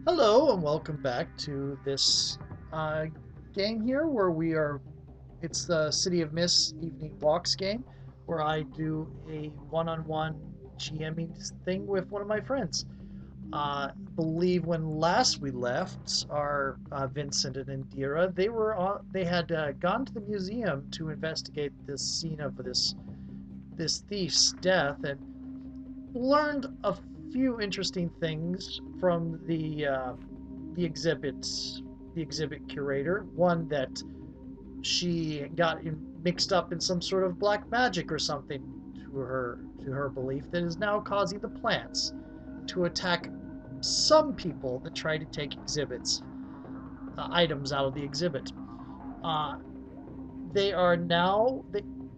Hello and welcome back to this uh, game here where it's the City of Mist Evening Walks game where I do a one-on-one GMing thing with one of my friends. Believe when last we left our Vincent and Indira, they had gone to the museum to investigate this scene of this thief's death and learned a few interesting things from the exhibit curator. One that she got mixed up in some sort of black magic or something to her belief that is now causing the plants to attack some people that try to take items out of the exhibit. Uh, they are now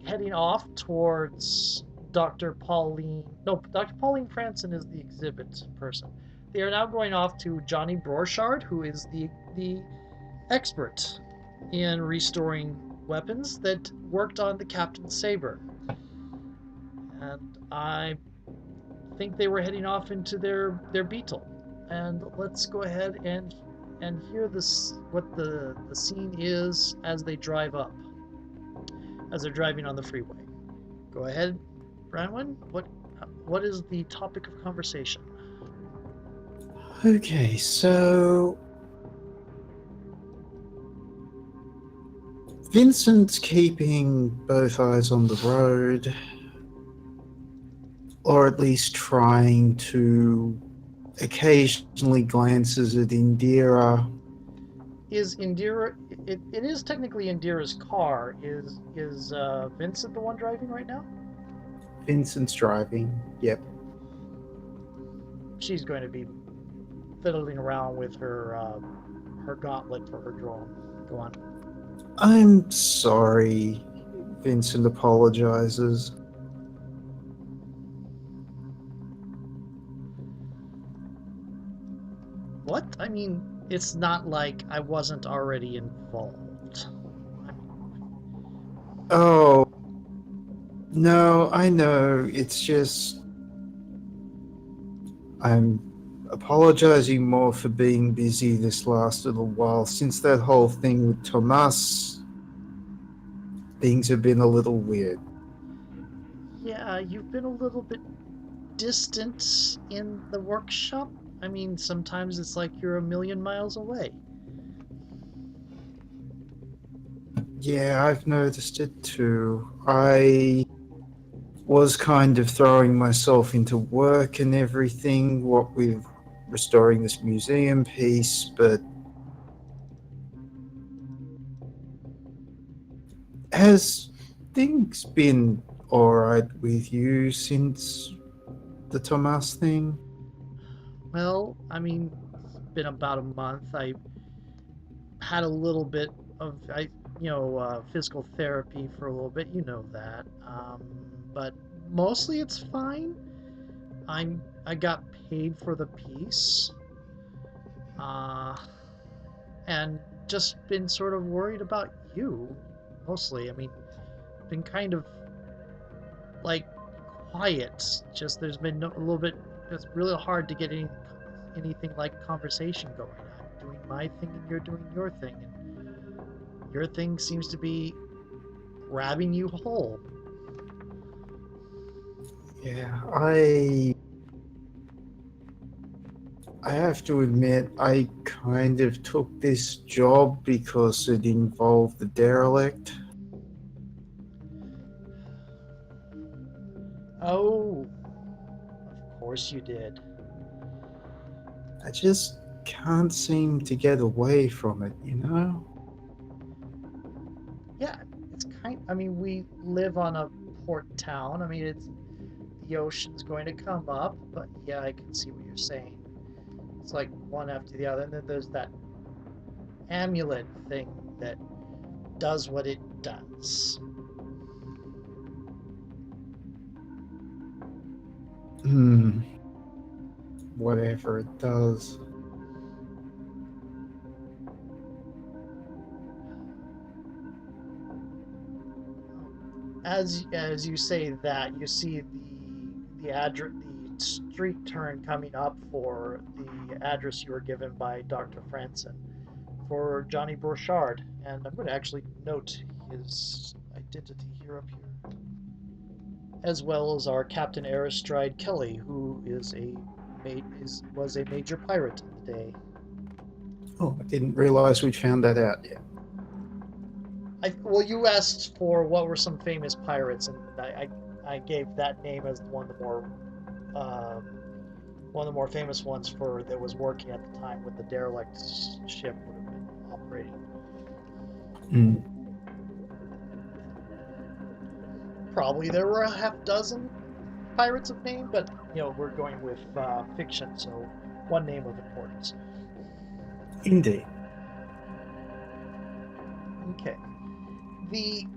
heading off towards Dr. Pauline. No, Dr. Pauline Franson is the exhibit person. They are now going off to Johnny Brochard, who is the expert in restoring weapons that worked on the Captain's Saber. And I think they were heading off into their beetle. And let's go ahead and hear this what the scene is as they drive up, as they're driving on the freeway. Go ahead, Branwyn. What is the topic of conversation? Okay, so Vincent's keeping both eyes on the road, or at least trying to occasionally glances at Indira. Is Indira? It is technically Indira's car. Is Vincent the one driving right now? Vincent's driving. Yep. She's going to be fiddling around with her gauntlet for her drone. Go on. I'm sorry, Vincent apologizes. What? I mean, it's not like I wasn't already involved. Oh, no, I know. It's just. I'm apologizing more for being busy this last little while. Since that whole thing with Tomas, things have been a little weird. Yeah, you've been a little bit distant in the workshop. I mean, sometimes it's like you're a million miles away. Yeah, I've noticed it too. I was kind of throwing myself into work and everything, what with restoring this museum piece, but has things been alright with you since the Tomas thing? Well, I mean, it's been about a month. I had a little bit of physical therapy for a little bit. You know that, but mostly it's fine. I got paid for the piece, uh, and just been sort of worried about you, mostly. I mean, been kind of like quiet. Just there's been a little bit. It's really hard to get anything like conversation going. I'm doing my thing and you're doing your thing, and your thing seems to be grabbing you whole. Yeah, I have to admit I kind of took this job because it involved the derelict. Oh, of course you did. I just can't seem to get away from it, you know? Yeah, it's kind. I mean, we live on a port town. I mean, it's the ocean's going to come up, but yeah, I can see what you're saying. It's like one after the other, and then there's that amulet thing that does what it does. Hmm, whatever it does. As you say that, you see the street turn coming up for the address you were given by Dr. Franson for Johnny Brochard. And I'm going to actually note his identity here up here, as well as our Captain Aristride Kelly, who was a major pirate in the day. Oh, I didn't realize we found that out yet. Well, you asked for what were some famous pirates, and I gave that name as one of the more famous ones for that was working at the time when the derelict ship would have been operating. Mm. Probably there were a half dozen pirates of name, but we're going with fiction, so one name of importance. Indeed. Okay.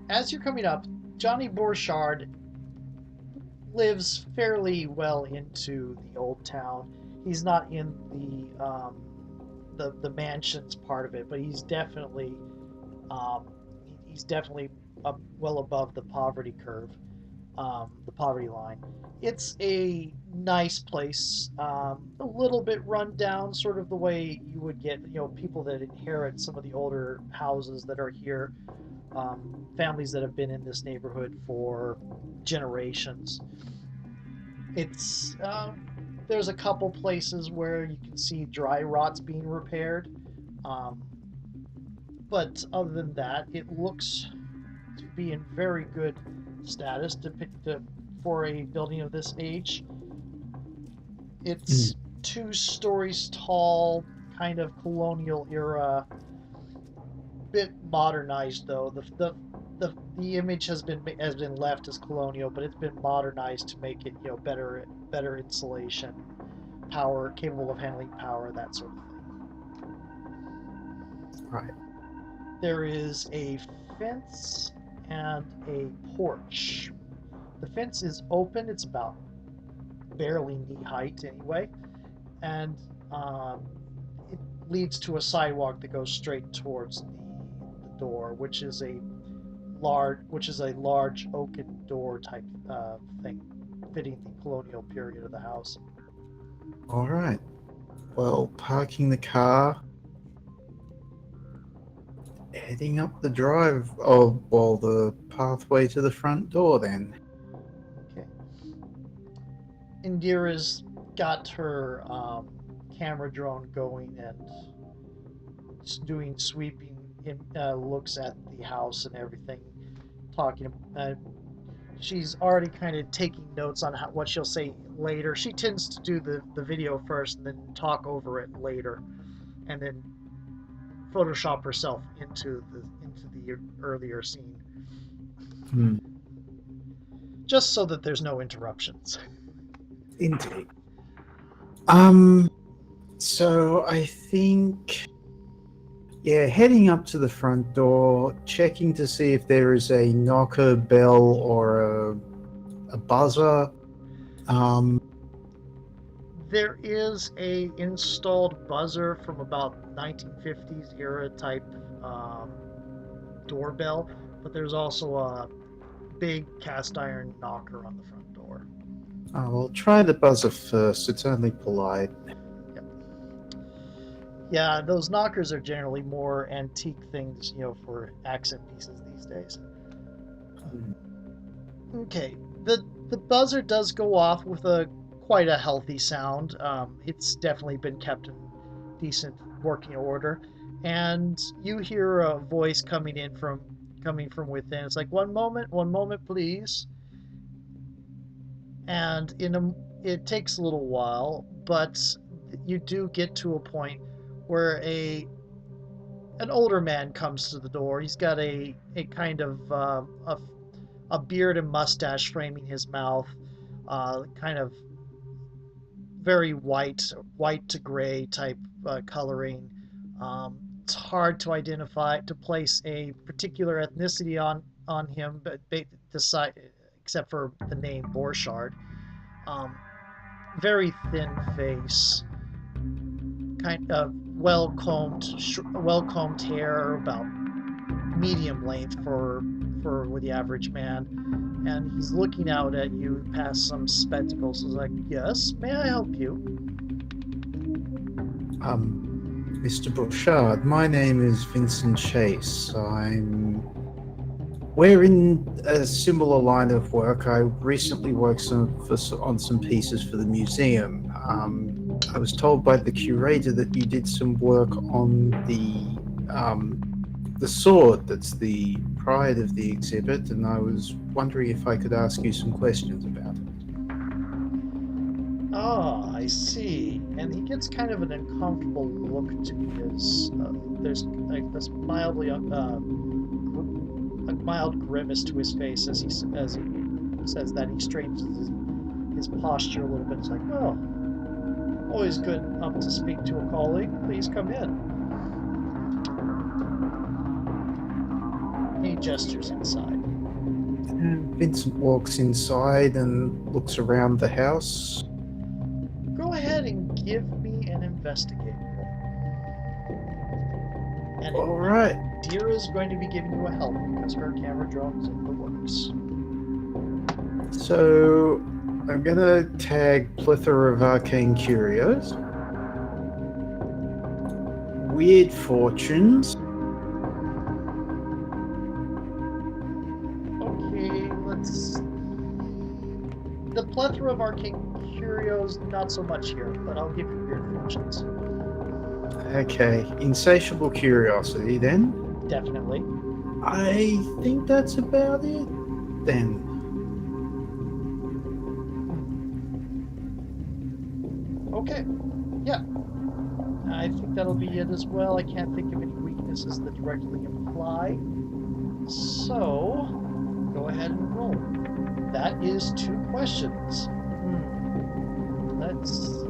As you're coming up, Johnny Brochard lives fairly well into the old town. He's not in the mansions part of it, but he's definitely up well above the poverty curve, the poverty line. It's a nice place, a little bit run down, sort of the way you would get people that inherit some of the older houses that are here. Families that have been in this neighborhood for generations. It's there's a couple places where you can see dry rots being repaired, but other than that, it looks to be in very good status for a building of this age. It's 2 stories tall, kind of colonial era. Bit modernized though. The image has been left as colonial, but it's been modernized to make it better insulation, power, capable of handling power, that sort of thing. Right. There is a fence and a porch. The fence is open. It's about barely knee height anyway, and it leads to a sidewalk that goes straight towards the door, which is a large oaken door type thing, fitting the colonial period of the house. All right. Well, parking the car, heading up the the pathway to the front door then. Okay. Indira's got her camera drone going and doing sweeping looks at the house and everything, talking. She's already kind of taking notes on what she'll say later. She tends to do the video first and then talk over it later, and then Photoshop herself into the earlier scene, just so that there's no interruptions. Indeed. So I think, heading up to the front door, checking to see if there is a knocker, bell, or a buzzer. There is a installed buzzer from about 1950s era type doorbell, but there's also a big cast iron knocker on the front door. I'll try the buzzer first. It's only polite. Yep. Yeah, those knockers are generally more antique things, for accent pieces these days. Okay, the buzzer does go off with quite a healthy sound. It's definitely been kept in decent working order, and you hear a voice coming from within. It's like, one moment, please. And it takes a little while, but you do get to a point where an older man comes to the door. He's got a kind of a beard and mustache framing his mouth, kind of very white to gray type coloring. It's hard to place a particular ethnicity on him, but except for the name Borchard. Very thin face, kind of well combed hair, about medium length for for the average man, and he's looking out at you past some spectacles. He's like, "Yes, may I help you?" Mr. Brochard, my name is Vincent Chase. We're in a similar line of work. I recently worked on some pieces for the museum. I was told by the curator that you did some work on the sword that's the pride of the exhibit, and I was wondering if I could ask you some questions about it. Ah, I see. And he gets kind of an uncomfortable look to his. There's like this a mild grimace to his face as he says that. He straightens his posture a little bit. It's like, well, always good to speak to a colleague. Please come in. He gestures inside. And Vincent walks inside and looks around the house. Go ahead and give me an investigate roll. And All right. Indira is going to be giving you a help because her camera drone is in the works. So I'm gonna tag plethora of arcane curios, weird fortunes. Okay, the plethora of arcane curios, not so much here, but I'll give you weird fortunes. Okay, insatiable curiosity then. Definitely. I think that's about it then. Okay. Yeah. I think that'll be it as well. I can't think of any weaknesses that directly imply. So, go ahead and roll. That is 2 questions. Let's see.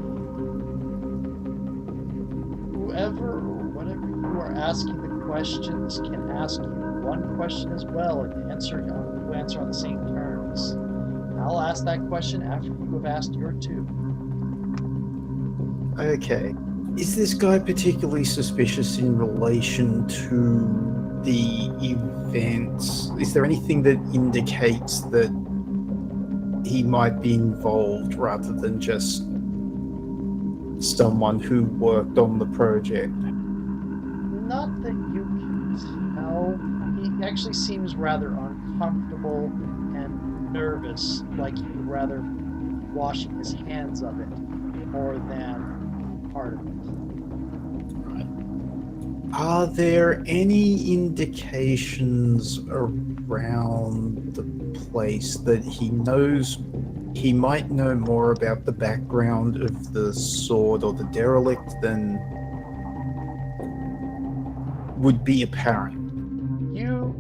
Whoever or whatever you are asking the questions can ask you one question as well and answer on the same terms. I'll ask that question after you have asked your 2. Okay. Is this guy particularly suspicious in relation to the events? Is there anything that indicates that he might be involved rather than just someone who worked on the project? Not that you can tell. He actually seems rather uncomfortable and nervous, like he'd rather washing his hands of it more than part of it. Are there any indications around the place that he might know more about the background of the sword or the derelict than would be apparent? You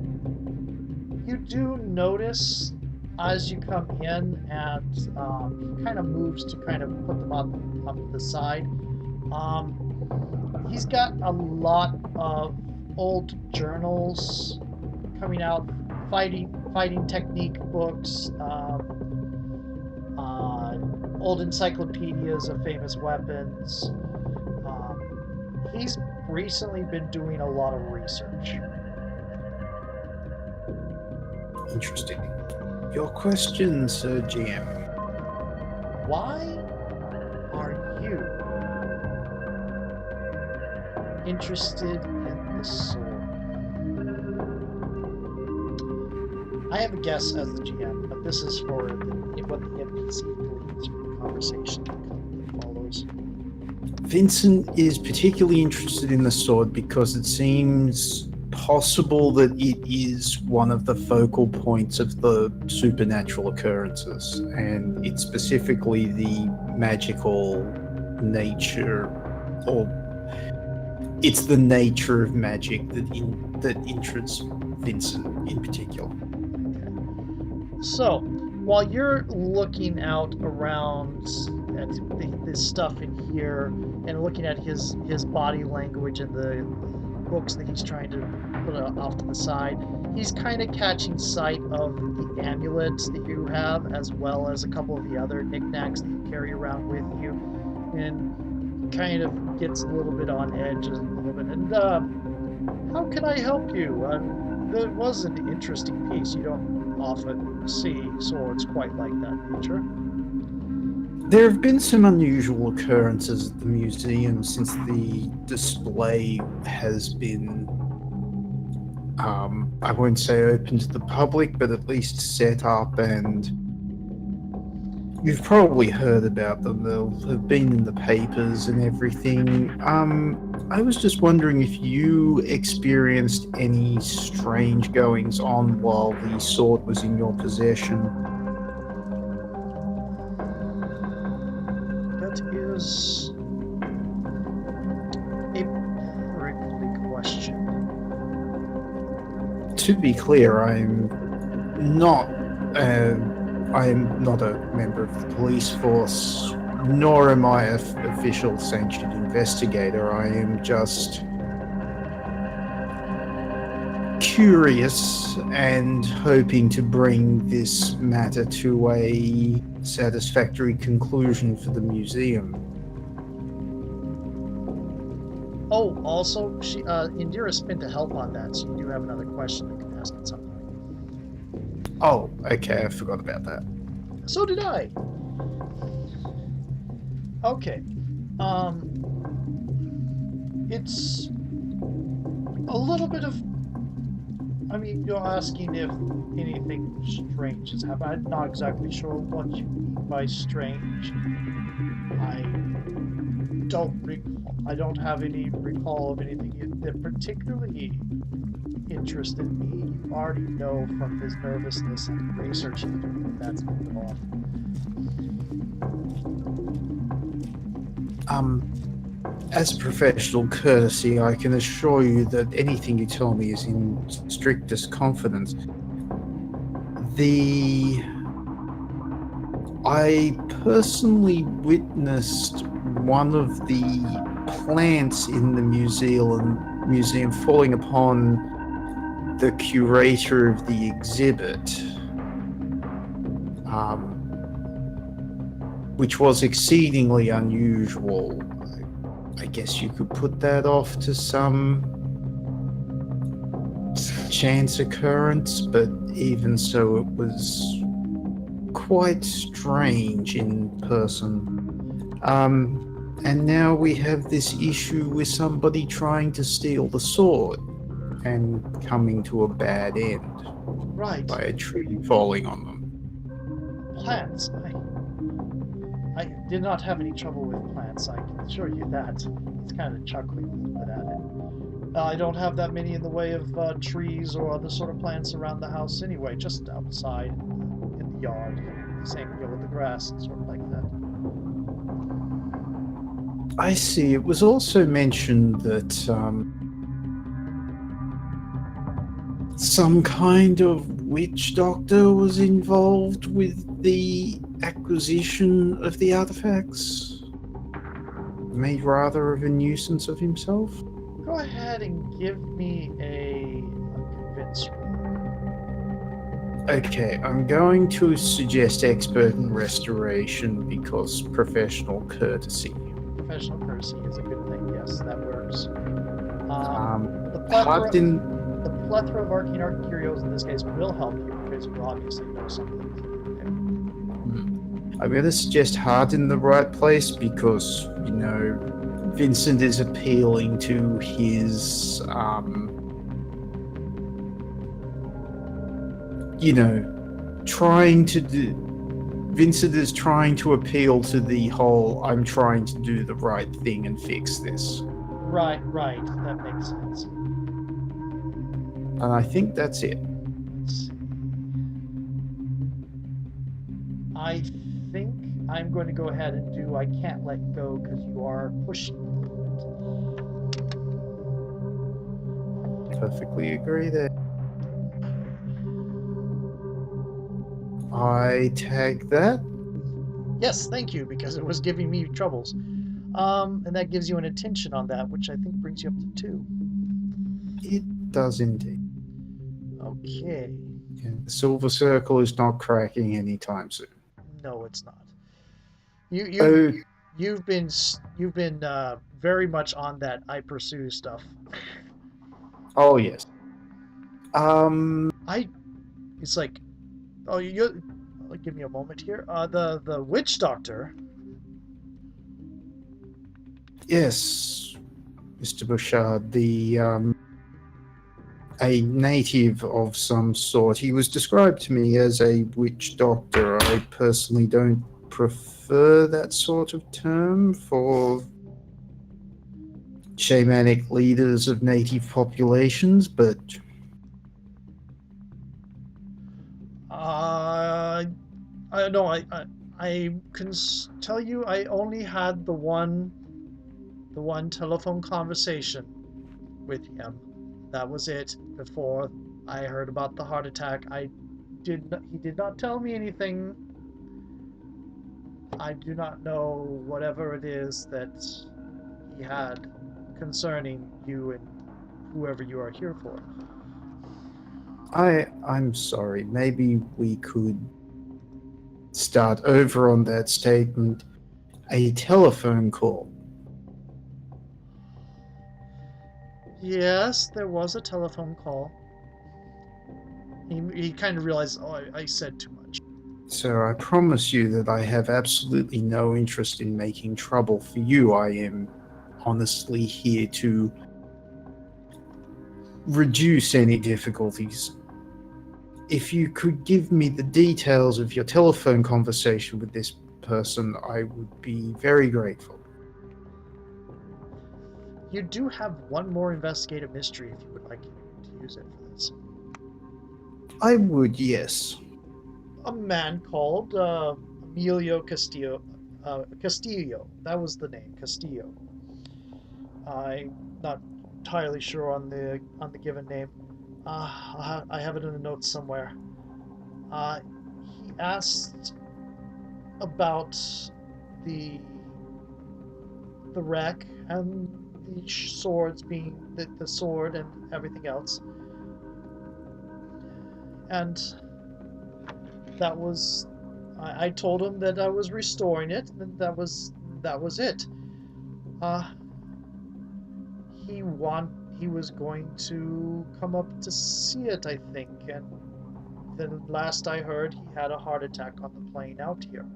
do notice as you come in, and he kind of moves to kind of put them up to the side. He's got a lot of old journals coming out, fighting technique books, old encyclopedias of famous weapons. He's recently been doing a lot of research. Interesting. Your question, Sir GM. Why are you interested in the sword? I have a guess as the GM, but this is for what the NPC believes from the conversation that follows. Vincent is particularly interested in the sword because it seems possible that it is one of the focal points of the supernatural occurrences, and it's specifically the magical nature, or it's the nature of magic that interests Vincent in particular. So, while you're looking out around at this stuff in here and looking at his body language and the books that he's trying to put off to the side, he's kind of catching sight of the amulets that you have, as well as a couple of the other knickknacks that you carry around with you, and kind of gets a little bit on edge a little bit. And how can I help you? That was an interesting piece. You don't often see swords quite like that nature. There have been some unusual occurrences at the museum since the display has been, I won't say open to the public, but at least set up, and you've probably heard about them. They'll have been in the papers and everything. I was just wondering if you experienced any strange goings on while the sword was in your possession. That is a prickly question. To be clear, not. I'm not a member of the police force, nor am I an official sanctioned investigator. I am just curious and hoping to bring this matter to a satisfactory conclusion for the museum. Oh, also, Indira spent a help on that, so you do have another question that can ask at some point. Oh, okay, I forgot about that. So did I. Okay. It's a little bit of. I mean, you're asking if anything strange has happened. I'm not exactly sure what you mean by strange. I don't have any recall of anything that particularly interested me. You already know from his nervousness and research he's doing that's been off. As a professional courtesy, I can assure you that anything you tell me is in strictest confidence. I personally witnessed one of the plants in the museum falling upon the curator of the exhibit, which was exceedingly unusual. I guess you could put that off to some chance occurrence, but even so, it was quite strange in person. And now we have this issue with somebody trying to steal the sword and coming to a bad end. Right. By a tree falling on them. Plants. I did not have any trouble with plants, I can assure you that. He's kind of chuckling a little bit at it. I don't have that many in the way of trees or other sort of plants around the house anyway, just outside in the yard. Same deal with the grass and sort of like that. I see. It was also mentioned that some kind of witch doctor was involved with the acquisition of the artifacts. Made rather of a nuisance of himself. Go ahead and give me a convince roll. Okay, I'm going to suggest expert in restoration because professional courtesy. Professional courtesy is a good thing. Yes, that works. The plethora of arcane art curios in this case will help you because you obviously know something. I'm going to suggest heart in the right place because, you know, Vincent is appealing to his, Vincent is trying to appeal to the whole, I'm trying to do the right thing and fix this. Right, that makes sense. And I think that's it. I think I'm going to go ahead and do I can't let go because you are pushing me. Perfectly agree there. I tag that. Yes, thank you, because it was giving me troubles. And that gives you an attention on that, which I think brings you up to 2. It does indeed. Okay. And the silver circle is not cracking anytime soon. No, it's not. You've been very much on that I pursue stuff. Oh yes. I. It's like, oh, you. Give me a moment here. The witch doctor. Yes, Mr. Brochard, a native of some sort. He was described to me as a witch doctor. I personally don't prefer that sort of term for shamanic leaders of native populations, but Uh, I know. I can tell you. I only had the one telephone conversation with him. That was it. Before I heard about the heart attack, he did not tell me anything. I do not know whatever it is that he had concerning you and whoever you are here for. I'm sorry. Maybe we could start over on that statement. A telephone call. Yes, there was a telephone call. He kind of realized, oh, I said too much. So I promise you that I have absolutely no interest in making trouble for you. I am honestly here to reduce any difficulties. If you could give me the details of your telephone conversation with this person, I would be very grateful. You do have one more investigative mystery if you would like to use it for this. I would, yes. A man called Emilio Castillo. Castillo, that was the name, Castillo. I'm not entirely sure on the given name. I have it in the notes somewhere. He asked about the the wreck and the swords being the sword and everything else, and that was I told him that I was restoring it, and that was it. Uh, he was going to come up to see it, I think, and the last I heard, he had a heart attack on the plane out here.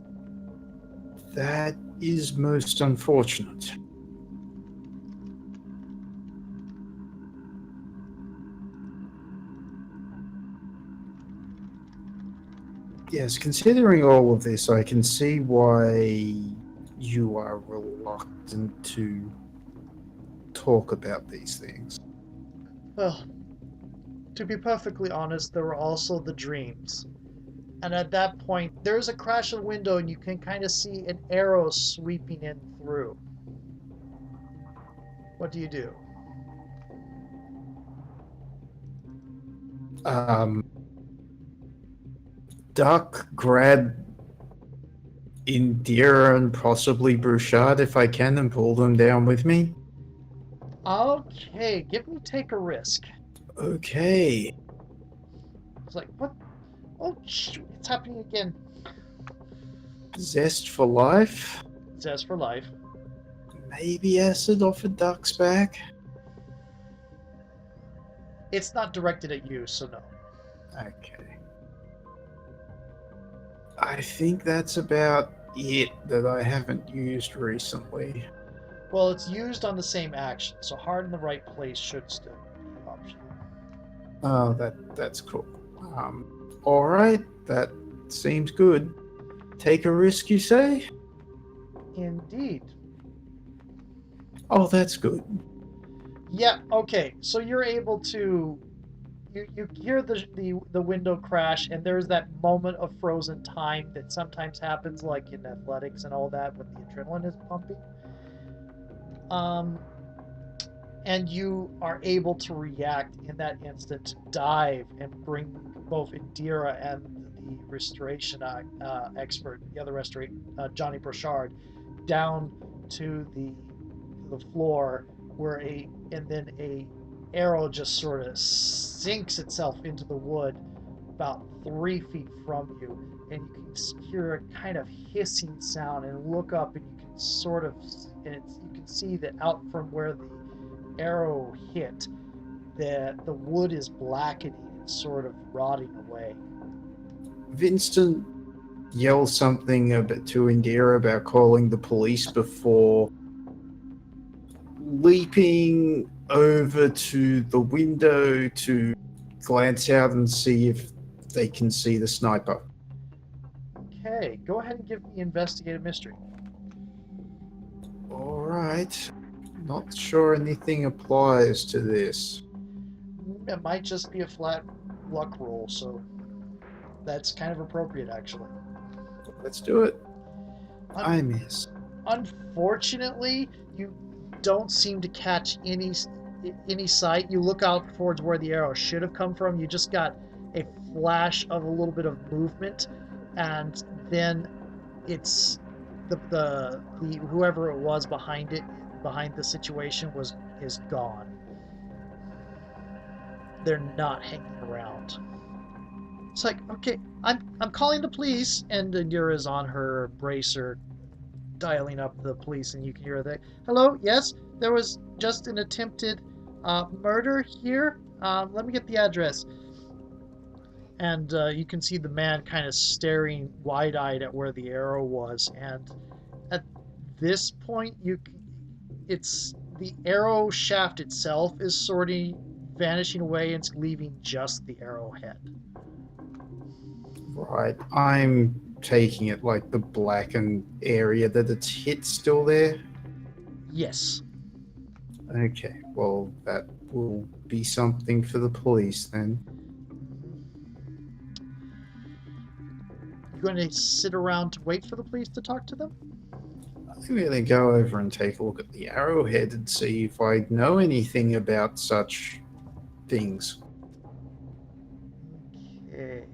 That is most unfortunate. Yes, considering all of this, I can see why you are reluctant to talk about these things. Well, to be perfectly honest, there were also the dreams. And at that point, there's a crash of the window, and you can kind of see an arrow sweeping in through. What do you do? Um, Duck, grab Indira and possibly Brochard if I can and pull them down with me. Okay, give me take a risk. Okay. It's like, what? Oh, shoot, it's happening again. Zest for life. Zest for life. Maybe acid off a duck's back. It's not directed at you, so no. Okay. I think that's about it that I haven't used recently. Well, it's used on the same action, so hard in the right place should still be optional. Oh, that's cool. All right, that seems good. Take a risk, you say? Indeed. Oh, that's good. Yeah, okay. So you're able to you hear the window crash, and there's that moment of frozen time that sometimes happens, like in athletics and all that, when the adrenaline is pumping. Um, and you are able to react in that instant, dive and bring both Indira and the restoration expert, the other restoration, Johnny Brochard, down to the floor where and then a arrow just sort of sinks itself into the wood about 3 feet from you, and you can hear a kind of hissing sound and look up, and you can you can see that out from where the arrow hit, the wood is blackening and sort of rotting away. Vincent yells something a bit to Indira about calling the police before leaping over to the window to glance out and see if they can see the sniper. Okay, go ahead and give me investigative mystery. All right. Not sure anything applies to this. It might just be a flat luck roll, so that's kind of appropriate, actually. Let's do it. Un- I miss. Unfortunately, you don't seem to catch any sight. You look out towards where the arrow should have come from. You just got a flash of a little bit of movement, and then it's the whoever it was behind it, behind the situation, was is gone. They're not hanging around. It's like, okay, I'm calling the police, and Indira's on her bracer, dialing up the police, and you can hear that. Hello, yes, there was just an attempted murder here. Let me get the address. And you can see the man kind of staring wide-eyed at where the arrow was. And at this point, it's the arrow shaft itself is sort of vanishing away, and it's leaving just the arrowhead. Right. I'm taking it like the blackened area that it's hit still there. Yes. Okay. Well, that will be something for the police then. You going to sit around to wait for the police to talk to them? I'm going to go over and take a look at the arrowhead and see if I know anything about such things. Okay.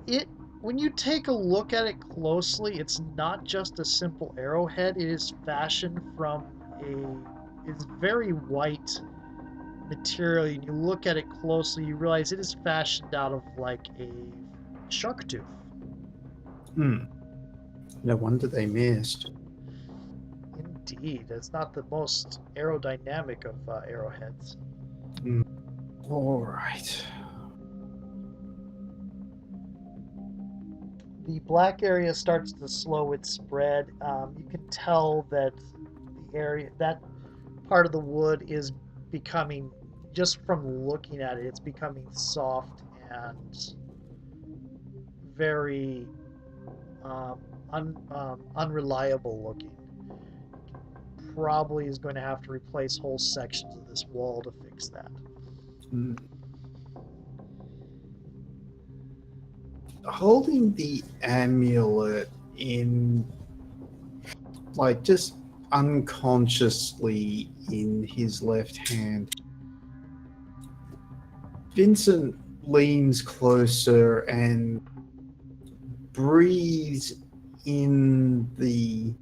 It When you take a look at it closely, it's not just a simple arrowhead. It is fashioned from it's very white material. And you look at it closely, you realize it is fashioned out of like a shark tooth. Hmm. No wonder they missed. Indeed, it's not the most aerodynamic of arrowheads. Hmm. All right. The black area starts to slow its spread. You can tell that that part of the wood is becoming, just from looking at it, it's becoming soft and very unreliable looking. Probably is going to have to replace whole sections of this wall to fix that. Hmm. Holding the amulet in, like, just unconsciously in his left hand, Vincent leans closer and breathes in the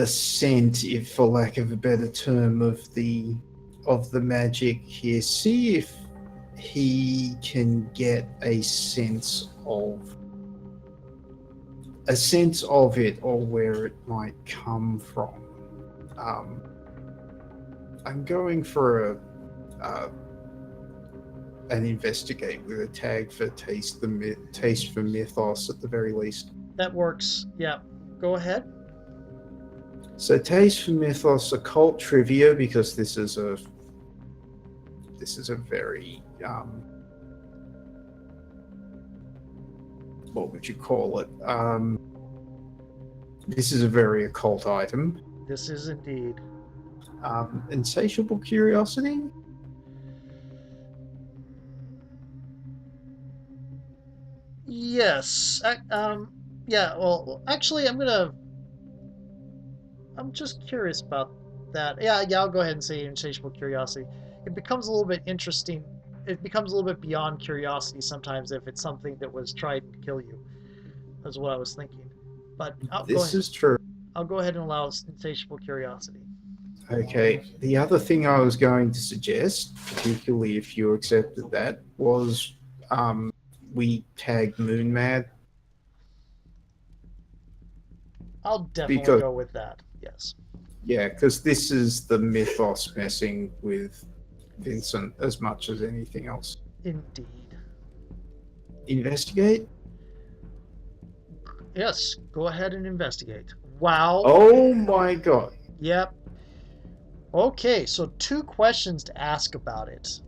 scent, if for lack of a better term, of the magic here. See if he can get a sense of it or where it might come from. Um, I'm going for an investigate with a tag for taste for mythos at the very least. That works. Yeah. Go ahead. So taste for mythos, occult trivia, because this is a very what would you call it? This is a very occult item. This is indeed. Insatiable curiosity. Yes. Yeah. Well, actually, I'm just curious about that. Yeah. Yeah. I'll go ahead and say insatiable curiosity. It becomes a little bit interesting. It becomes a little bit beyond curiosity sometimes if it's something that was tried to kill you. That's what I was thinking. But I'll go This ahead. is true. I'll go ahead and allow insatiable curiosity. Okay. The other thing I was going to suggest, particularly if you accepted that, was we tag Moon Mad I'll definitely because go with that. Yes. Yeah, because this is the mythos messing with Vincent as much as anything else. Indeed. Investigate? Yes, go ahead and investigate. Wow. Oh my god. Yep. Okay, so 2 questions to ask about it.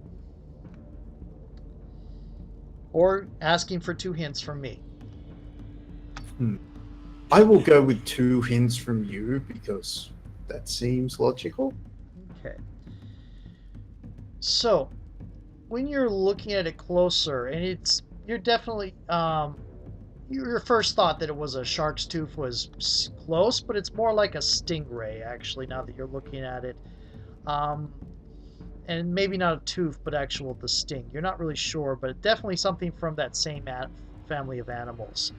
Or asking for 2 hints from me. Hmm. I will go with 2 hints from you because that seems logical. Okay. So, when you're looking at it closer, and you're definitely, your first thought that it was a shark's tooth was close, but it's more like a stingray, actually, now that you're looking at it. Um, and maybe not a tooth, but actual the sting. You're not really sure, but definitely something from that same family of animals.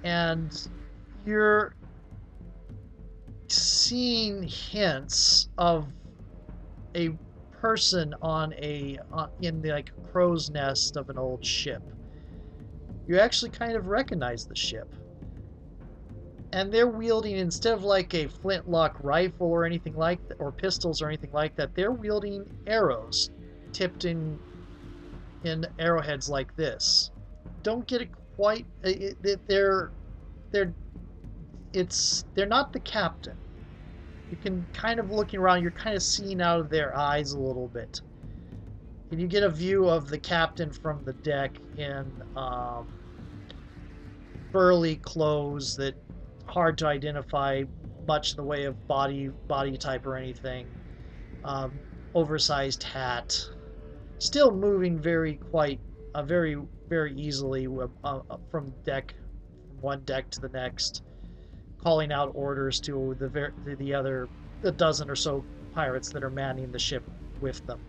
And you're seeing hints of a person in the like crow's nest of an old ship. You actually kind of recognize the ship, and they're wielding, instead of like a flintlock rifle or anything like that, or pistols or anything like that, they're wielding arrows tipped in arrowheads like this. Don't get it quite. They're they're not the captain. You can kind of looking around. You're kind of seeing out of their eyes a little bit, and you get a view of the captain from the deck in burly clothes that hard to identify much in the way of body type or anything. Um, Oversized hat, still moving very very easily from one deck to the next, calling out orders to the dozen or so pirates that are manning the ship with them.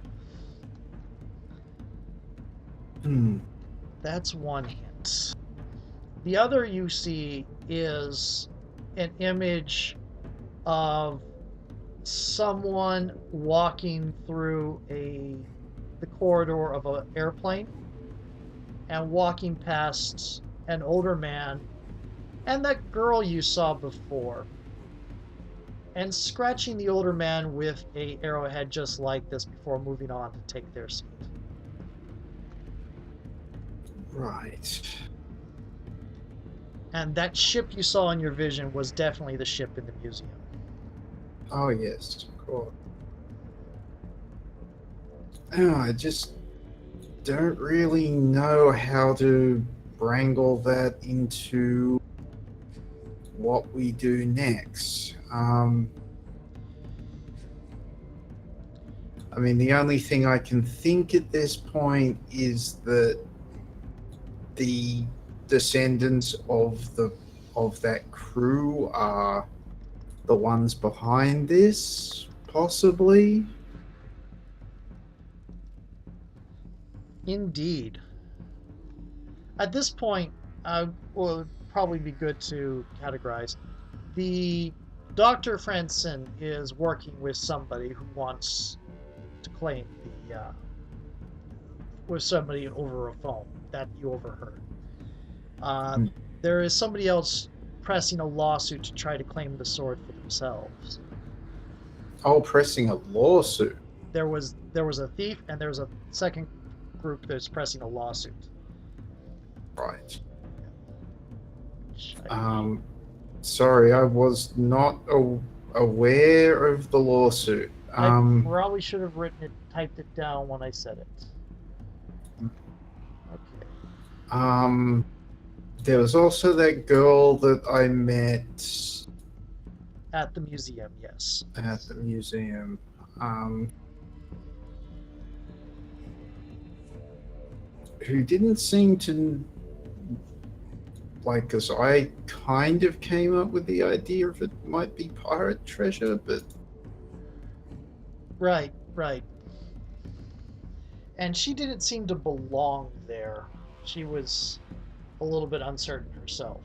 Hmm. That's one hint. The other you see is an image of someone walking through the corridor of an airplane and walking past an older man and that girl you saw before, and scratching the older man with a arrowhead just like this before moving on to take their seat. Right. And that ship you saw in your vision was definitely the ship in the museum. Oh, yes, of course. Oh, I just don't really know how to wrangle that into what we do next. I mean, the only thing I can think at this point is that the descendants of that crew are the ones behind this, possibly. Indeed. At this point, well, it would probably be good to categorize. The Dr. Franson is working with somebody who wants to claim with somebody over a phone that you overheard. Uh, Hmm. there is somebody else pressing a lawsuit to try to claim the sword for themselves. Oh, pressing a lawsuit. There was a thief, and there's a second group that's pressing a lawsuit. Right. Which Sorry, I was not aware of the lawsuit. I probably should have typed it down when I said it. Okay. Um, there was also that girl that I met At the museum, yes. at the museum. Who didn't seem to like, because I kind of came up with the idea of it might be pirate treasure, but Right, right. And she didn't seem to belong there. She was a little bit uncertain herself.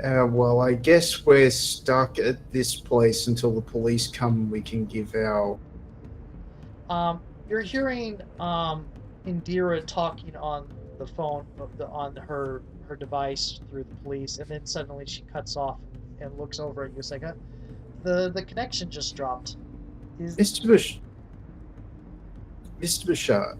well, I guess we're stuck at this place until the police come and we can give our. You're hearing Indira talking on the phone on her device through the police, and then suddenly she cuts off and looks over at you. It's like, the connection just dropped. Is Mr. Bush, Mr. Bouchard,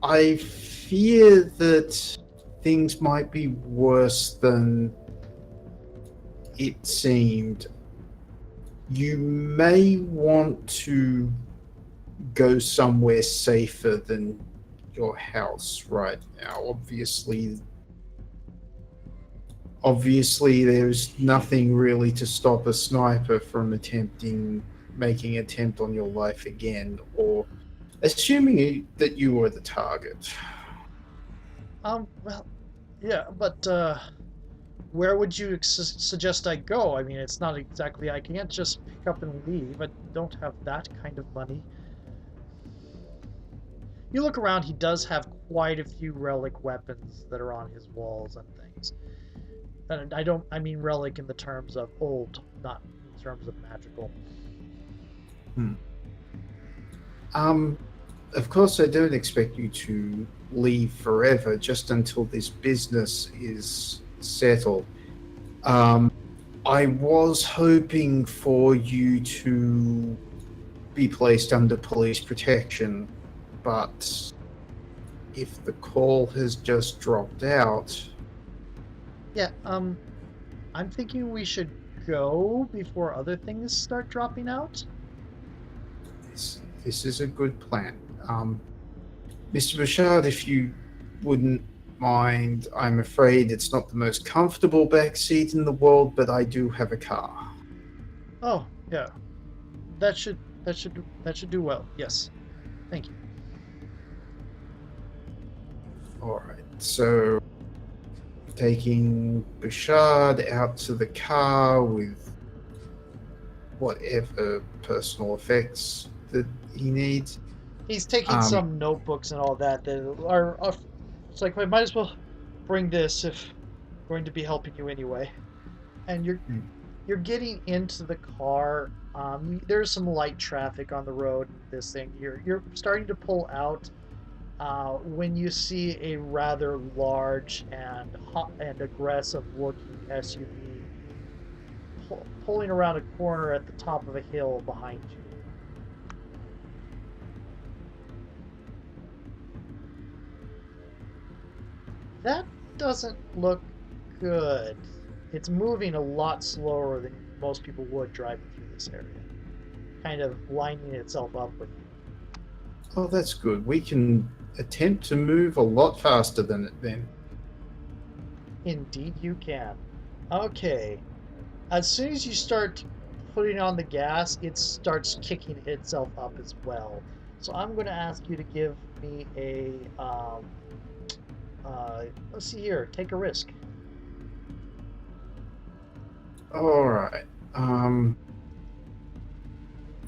I fear that things might be worse than it seemed. You may want to go somewhere safer than your house right now. Obviously there's nothing really to stop a sniper from making an attempt on your life again, or assuming that you were the target. well, yeah, but where would you suggest I go? I mean, it's not exactly, I can't just pick up and leave. I don't have that kind of money. You look around, he does have quite a few relic weapons that are on his walls and things. And I mean relic in the terms of old, not in terms of magical. Hmm. Um, of course, I don't expect you to leave forever, just until this business is settled. Um, I was hoping for you to be placed under police protection, but if the call has just dropped out, Yeah, I'm thinking we should go before other things start dropping out. this is a good plan. Mr. Bouchard, if you wouldn't mind, I'm afraid it's not the most comfortable back seat in the world, but I do have a car. Oh, yeah. That should do well. Yes. Thank you. All right, so taking Bouchard out to the car with whatever personal effects that he needs. He's taking Um, some notebooks and all that are it's like I might as well bring this if I'm going to be helping you anyway. And you're getting into the car. There's some light traffic on the road. This thing you're starting to pull out when you see a rather large and hot and aggressive looking SUV pulling around a corner at the top of a hill behind you. That doesn't look good. It's moving a lot slower than most people would driving through this area, kind of lining itself up with you. oh, that's good. We can attempt to move a lot faster than it then. Indeed, you can. Okay. As soon as you start putting on the gas, it starts kicking itself up as well. So I'm going to ask you to give me a, let's see here, take a risk. All right.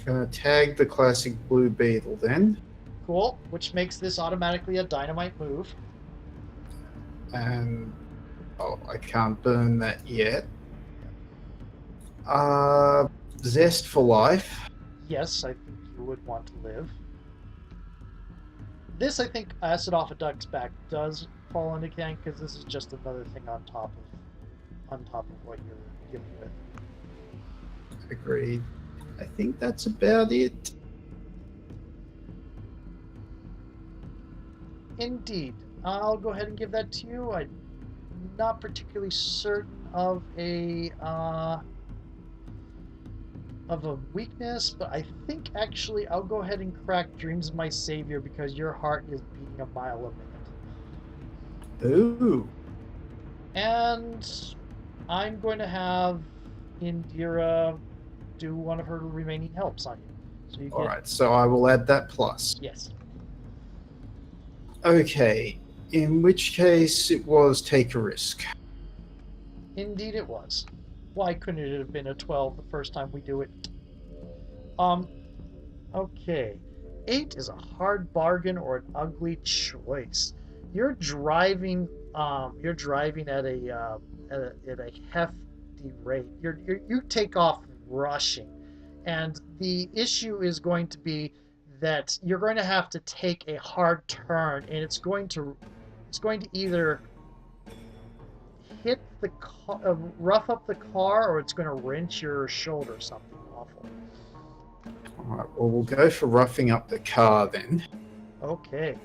Gonna tag the classic blue beetle then, Cool, which makes this automatically a dynamite move. and oh, I can't burn that yet. Zest for life. Yes, I think you would want to live. This, I think, acid off a duck's back does fall into gang because this is just another thing on top of what you're dealing with. Agreed. I think that's about it. Indeed, I'll go ahead and give that to you. I'm not particularly certain of a weakness, but I think actually I'll go ahead and crack Dreams of My Savior because your heart is beating a mile a minute. Ooh. And I'm going to have Indira do one of her remaining helps on you. So you All get right, so I will add that plus. yes. Okay, in which case it was take a risk. Indeed it was. Why couldn't it have been a 12 the first time we do it? Um, okay. 8 is a hard bargain or an ugly choice. You're driving at a hefty rate. You take off rushing. And the issue is going to be that you're going to have to take a hard turn and it's going to either hit the rough up the car, or it's going to wrench your shoulder. Something awful. All right, well, we'll go for roughing up the car then. Okay.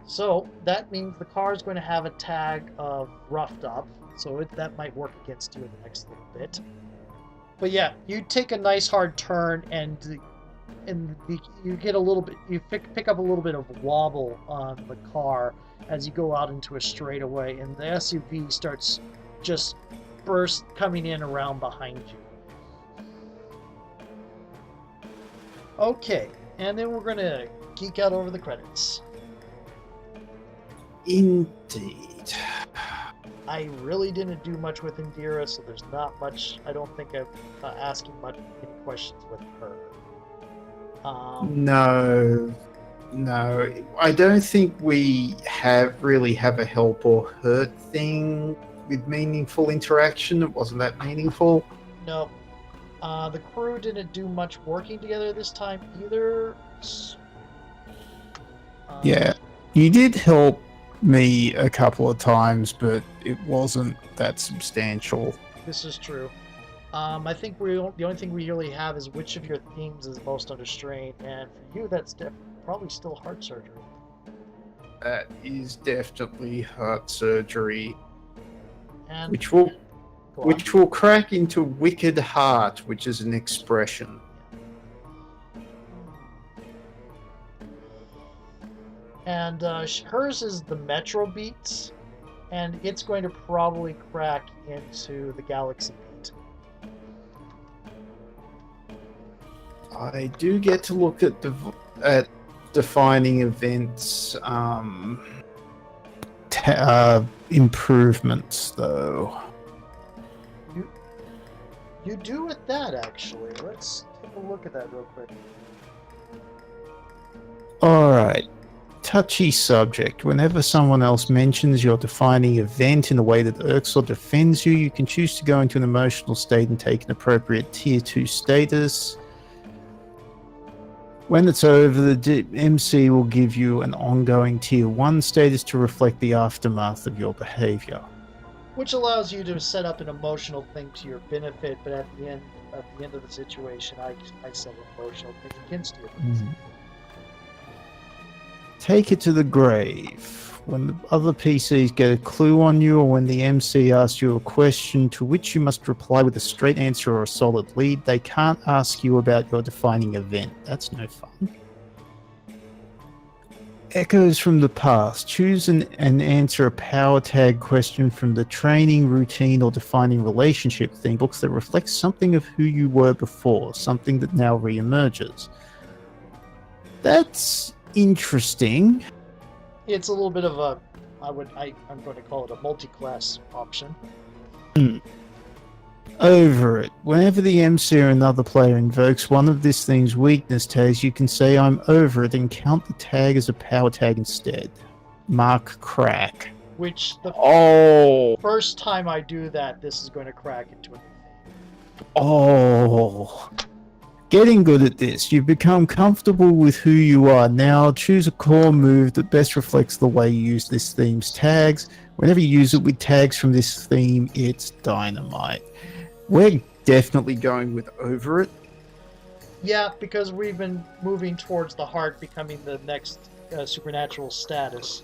So that means the car is going to have a tag of roughed up, so that might work against you in the next little bit. But yeah, you take a nice hard turn, and you get a little bit, you pick up a little bit of wobble on the car as you go out into a straightaway, and the SUV starts just coming in around behind you. Okay, and then we're gonna geek out over the credits. Indeed. I really didn't do much with Indira, so there's not much. I don't think I'm asking any questions with her. No, I don't think we really have a help or hurt thing with meaningful interaction. It wasn't that meaningful. No. The crew didn't do much working together this time either. Yeah, you did help me a couple of times, but it wasn't that substantial. This is true. I think the only thing we really have is which of your themes is most under strain, and for you, that's probably still heart surgery. That is definitely heart surgery, And which will crack into wicked heart, which is an expression. And hers is the Metro Beat, and it's going to probably crack into the Galaxy Beat. I do get to look at defining events Improvements, though. You do with that, actually. Let's take a look at that real quick. Alright. Touchy subject. Whenever someone else mentions your defining event in a way that irks or defends you, you can choose to go into an emotional state and take an appropriate Tier 2 status. When it's over, the MC will give you an ongoing Tier 1 status to reflect the aftermath of your behavior. Which allows you to set up an emotional thing to your benefit, but at the end of the situation, I set an emotional thing against you. Mm-hmm. Take it to the grave. When the other PCs get a clue on you, or when the MC asks you a question to which you must reply with a straight answer or a solid lead, they can't ask you about your defining event. That's no fun. Echoes from the past. Choose and answer a power tag question from the training, routine, or defining relationship theme books that reflects something of who you were before, something that now re-emerges. That's interesting. It's a little bit of a, I'm going to call it a multi-class option. Over it. Whenever the MC or another player invokes one of this thing's weakness tags, you can say I'm over it and count the tag as a power tag instead. Mark crack. Which the first time I do that, this is going to crack into a new theme. Oh. Getting good at this. You've become comfortable with who you are now. Choose a core move that best reflects the way you use this theme's tags. Whenever you use it with tags from this theme, it's dynamite. We're definitely going with over it. Yeah, because we've been moving towards the heart becoming the next supernatural status.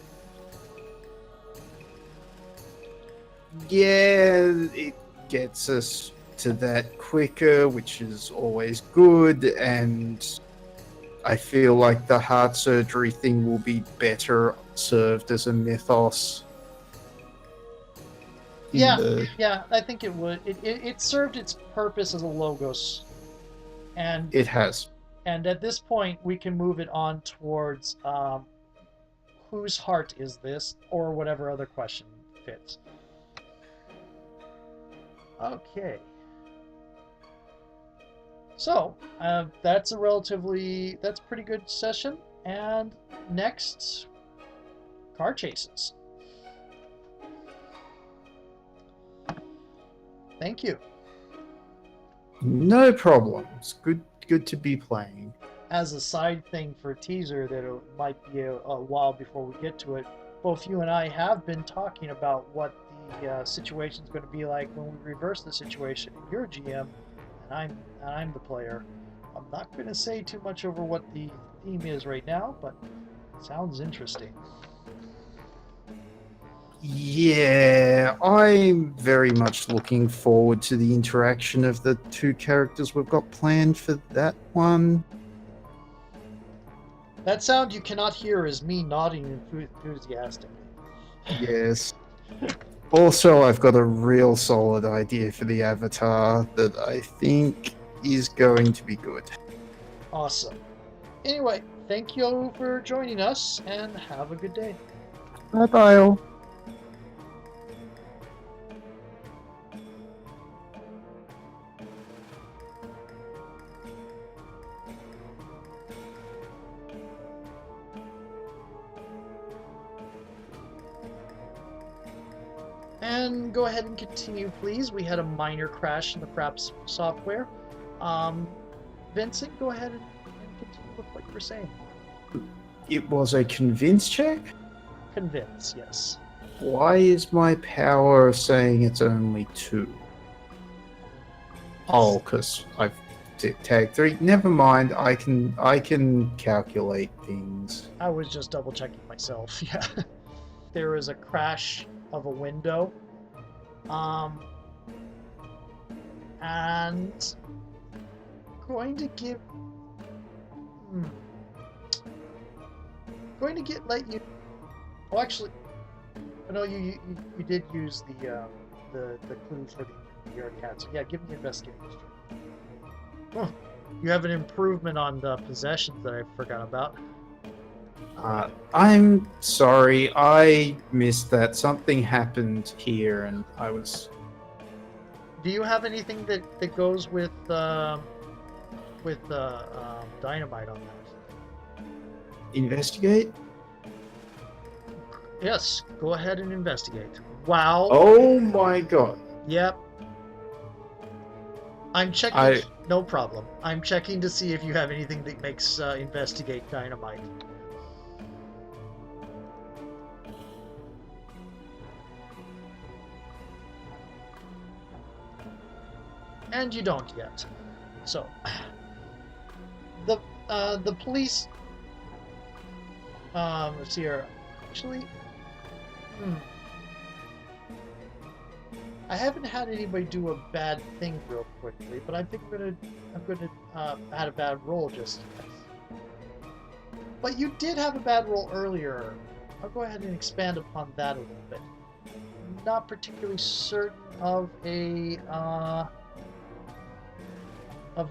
Yeah, it gets us to that quicker, which is always good, and I feel like the heart surgery thing will be better served as a mythos. Yeah, I think it would. It served its purpose as a logos, and it has. And at this point, we can move it on towards whose heart is this, or whatever other question fits. Okay. So that's pretty good session. And next, car chases. Thank you. No problems. Good to be playing. As a side thing for a teaser that it might be a while before we get to it, both you and I have been talking about what the situation is going to be like when we reverse the situation. And you're GM, and I'm the player. I'm not going to say too much over what the theme is right now, but it sounds interesting. Yeah, I'm very much looking forward to the interaction of the two characters we've got planned for that one. That sound you cannot hear is me nodding enthusiastically. Yes. Also, I've got a real solid idea for the avatar that I think is going to be good. Awesome. Anyway, thank you for joining us, and have a good day. Bye bye all. And go ahead and continue, please. We had a minor crash in the Fraps software. Vincent, go ahead and continue with what you were saying. It was a convince check? Convince, yes. Why is my power saying it's only 2? Oh, because I've tagged 3. Never mind, I can calculate things. I was just double checking myself, yeah. There is a crash of a window. And going to give let you. Oh, actually, no. You did use the clue for the already had. So yeah, give me investigating history. Oh, you have an improvement on the possessions that I forgot about. I'm sorry, I missed that. Something happened here, and I was. Do you have anything that goes with dynamite on that? Investigate? Yes, go ahead and investigate. Wow. Oh my god. Yep. I'm checking. No problem. I'm checking to see if you have anything that makes investigate dynamite. And you don't yet. So the police. Let's see here. Actually, I haven't had anybody do a bad thing real quickly, but I think I'm gonna add a bad roll just yet. But you did have a bad roll earlier. I'll go ahead and expand upon that a little bit. Not particularly certain of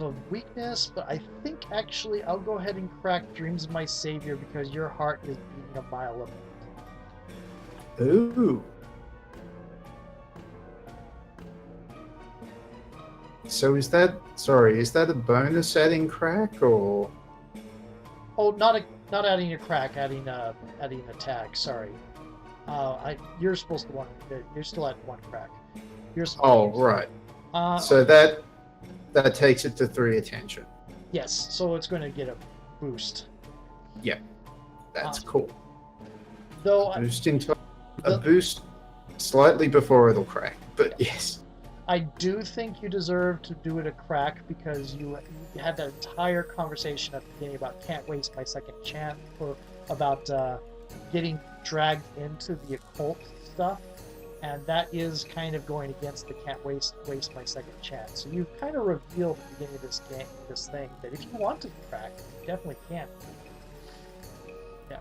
a weakness, but I think actually I'll go ahead and crack Dreams of My Savior because your heart is beating a mile a minute. Ooh. So is that a bonus adding crack or? Oh, not adding a crack, adding a tag. Sorry, you're supposed to want. You're still at 1 crack. You're supposed right. So that takes it to 3 attention. Yes, so it's going to get a boost. Yeah, that's cool. Though a boost slightly before it'll crack, but yes. I do think you deserve to do it a crack because you had that entire conversation at the beginning about can't waste my second chance, or about getting dragged into the occult stuff, and that is kind of going against the can't waste my second chance. So you kind of revealed at the beginning of this thing that if you want to crack, you definitely can. Yeah.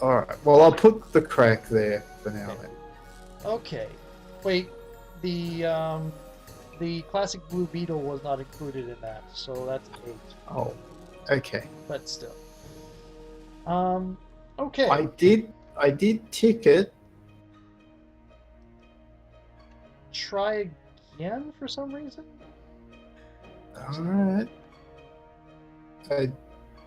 All right. Well, I'll put the crack there for now. Okay. Okay. Wait. The classic blue beetle was not included in that, so that's 8. Oh, okay. But still. Okay. I did tick it. Try again for some reason? All right.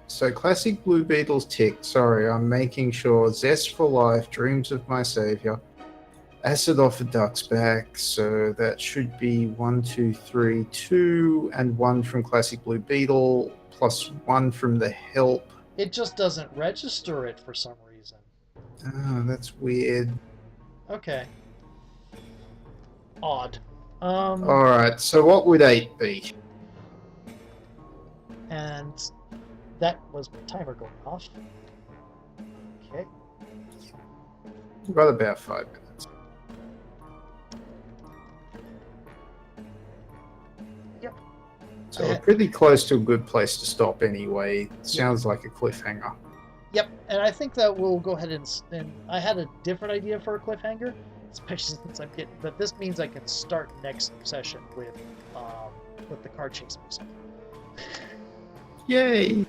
So classic blue beetles ticked. Sorry, I'm making sure. Zest for Life, Dreams of My Savior. Acid off a duck's back, so that should be 1, 2, 3, 2, and 1 from Classic Blue Beetle, plus 1 from the Help. It just doesn't register it for some reason. Oh, that's weird. Okay. odd. Alright, so what would 8 be? And that was my timer going off. Okay. We've got about 5 minutes. Yep. So we're pretty close to a good place to stop anyway. Yep. Sounds like a cliffhanger. Yep, and I think that we'll go ahead and I had a different idea for a cliffhanger, especially since I'm getting. But this means I can start next session with the car chase music. Yay!